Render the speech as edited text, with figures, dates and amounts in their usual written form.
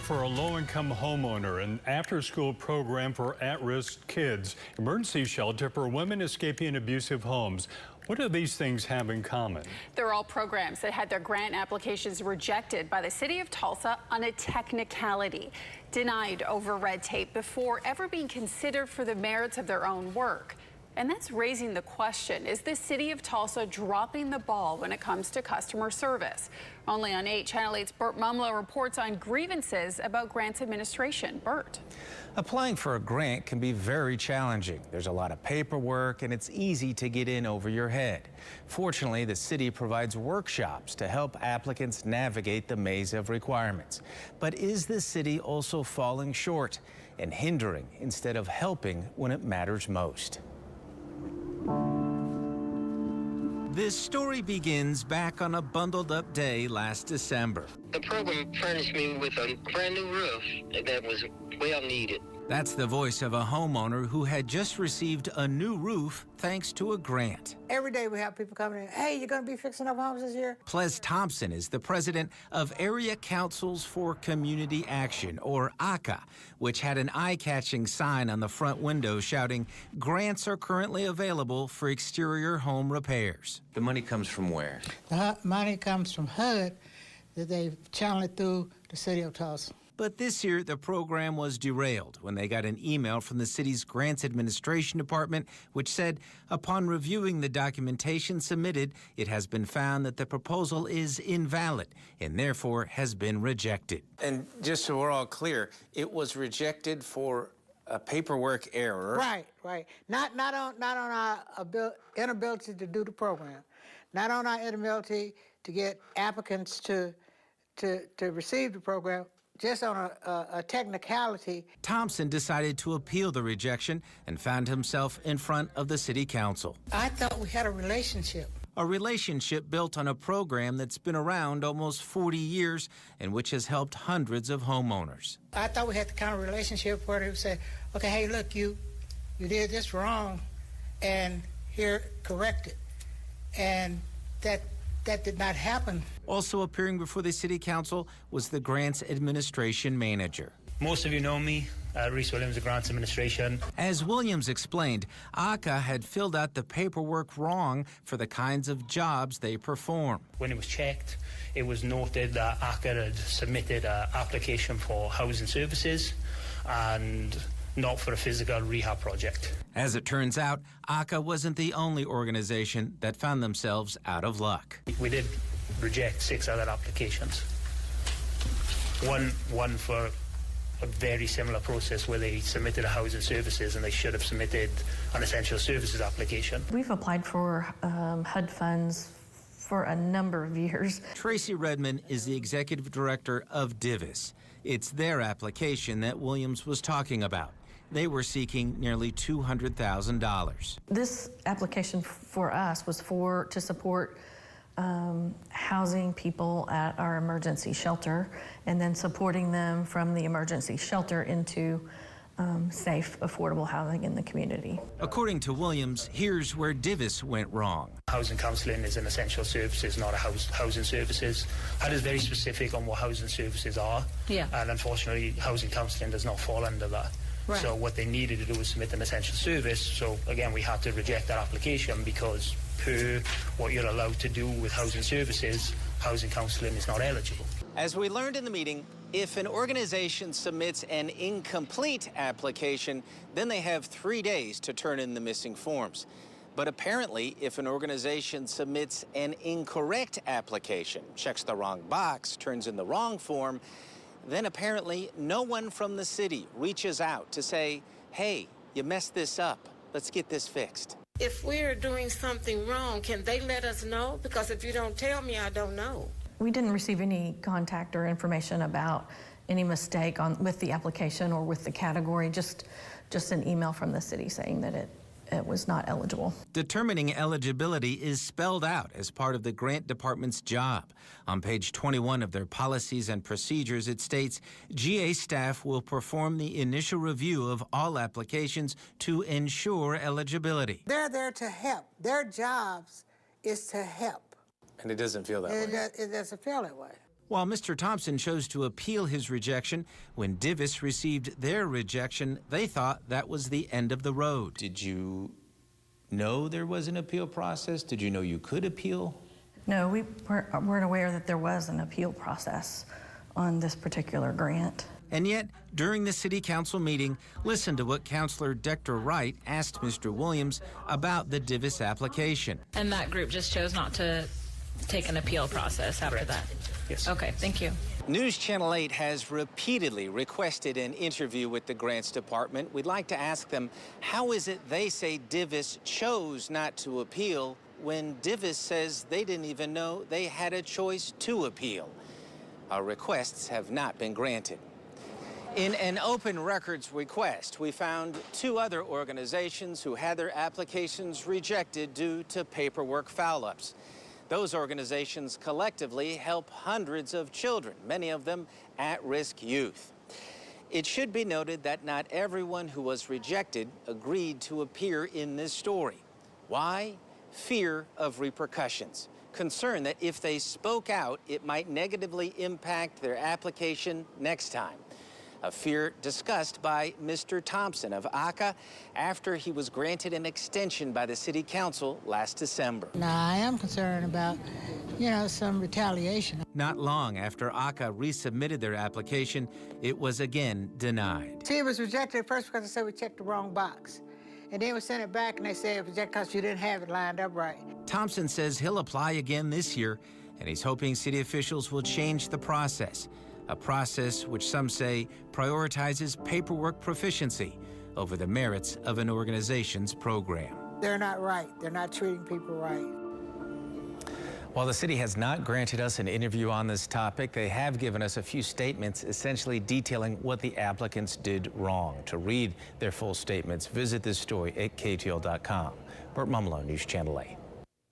for a low-income homeowner, an after-school program for at-risk kids, emergency shelter for women escaping abusive homes. What do these things have in common? They're all programs that had their grant applications rejected by the City of Tulsa on a technicality, denied over red tape before ever being considered for the merits of their own work. And that's raising the question, is the City of Tulsa dropping the ball when it comes to customer service? Only on 8, Channel 8's Bert Mumlo reports on grievances about grants administration. Bert. Applying for a grant can be very challenging. There's a lot of paperwork and it's easy to get in over your head. Fortunately, the city provides workshops to help applicants navigate the maze of requirements. But is the city also falling short and hindering instead of helping when it matters most? This story begins back on a bundled-up day last December. The program furnished me with a brand new roof that was well needed. That's the voice of a homeowner who had just received a new roof thanks to a grant. Every day we have people coming in, hey, you're going to be fixing up homes this year? Ples Thompson is the president of Area Councils for Community Action, or ACA, which had an eye-catching sign on the front window shouting, grants are currently available for exterior home repairs. The money comes from where? The money comes from HUD that they channel it through the City of Tulsa. But this year, the program was derailed when they got an email from the city's Grants Administration Department, which said, upon reviewing the documentation submitted, it has been found that the proposal is invalid and therefore has been rejected. And just so we're all clear, it was rejected for a paperwork error. Right. Not on our inability to do the program, not on our inability to get applicants to receive the program. Just on a technicality. Thompson decided to appeal the rejection and found himself in front of the city council. I thought we had a relationship. A relationship built on a program that's been around almost 40 years and which has helped hundreds of homeowners. I thought we had the kind of relationship where they would say, okay, hey, look, you did this wrong, and here, correct it. And that did not happen. Also appearing before the city council was the grants administration manager. Most of you know me, Reese Williams of Grants Administration. As Williams explained, ACA had filled out the paperwork wrong for the kinds of jobs they perform. When it was checked, it was noted that ACA had submitted an application for housing services and not for a physical rehab project. As it turns out, ACA wasn't the only organization that found themselves out of luck. We did reject 6 other applications. One for a very similar process where they submitted a housing services and they should have submitted an essential services application. We've applied for HUD funds for a number of years. Tracy Redmond is the executive director of DIVIS. It's their application that Williams was talking about. They were seeking nearly $200,000. This application for us was to support housing people at our emergency shelter and then supporting them from the emergency shelter into safe, affordable housing in the community. According to Williams, here's where DIVIS went wrong. Housing counselling is an essential services, not a housing services. HUD is very specific on what housing services are. Yeah. And unfortunately, housing counselling does not fall under that. Right. So what they needed to do was submit an essential service. So again, we had to reject that application because per what you're allowed to do with housing services, housing counselling is not eligible. As we learned in the meeting, if an organization submits an incomplete application, then they have 3 days to turn in the missing forms. But apparently, if an organization submits an incorrect application, checks the wrong box, turns in the wrong form, then apparently no one from the city reaches out to say, hey, you messed this up. Let's get this fixed. If we're doing something wrong, can they let us know? Because if you don't tell me, I don't know. We didn't receive any contact or information about any mistake with the application or with the category, just an email from the city saying that it was not eligible. Determining eligibility is spelled out as part of the grant department's job. On page 21 of their policies and procedures, it states, GA staff will perform the initial review of all applications to ensure eligibility. They're there to help. Their jobs is to help. And it doesn't feel that way. It doesn't feel that way. While Mr. Thompson chose to appeal his rejection, when Divis received their rejection, they thought that was the end of the road. Did you know there was an appeal process? Did you know you could appeal? No, we weren't aware that there was an appeal process on this particular grant. And yet, during the City Council meeting, listen to what Councilor Dexter Wright asked Mr. Williams about the Divis application. And that group just chose not to take an appeal process after Correct. that? Yes. Okay, thank you. News Channel 8 has repeatedly requested an interview with the Grants Department. We'd like to ask them, how is it they say Divis chose not to appeal when Divis says they didn't even know they had a choice to appeal? Our requests have not been granted. In an open records request, we found 2 other organizations who had their applications rejected due to paperwork foul-ups. Those organizations collectively help hundreds of children, many of them at-risk youth. It should be noted that not everyone who was rejected agreed to appear in this story. Why? Fear of repercussions. Concern that if they spoke out, it might negatively impact their application next time. A fear discussed by Mr. Thompson of ACA after he was granted an extension by the City Council last December. Now, I am concerned about, some retaliation. Not long after ACA resubmitted their application, it was again denied. See, it was rejected at first because they said we checked the wrong box. And then we sent it back and they said it was rejected because you didn't have it lined up right. Thompson says he'll apply again this year, and he's hoping city officials will change the process. A process which some say prioritizes paperwork proficiency over the merits of an organization's program. They're not right. They're not treating people right. While the city has not granted us an interview on this topic, they have given us a few statements essentially detailing what the applicants did wrong. To read their full statements, visit this story at KTL.com. Burt Mumlo, News Channel 8.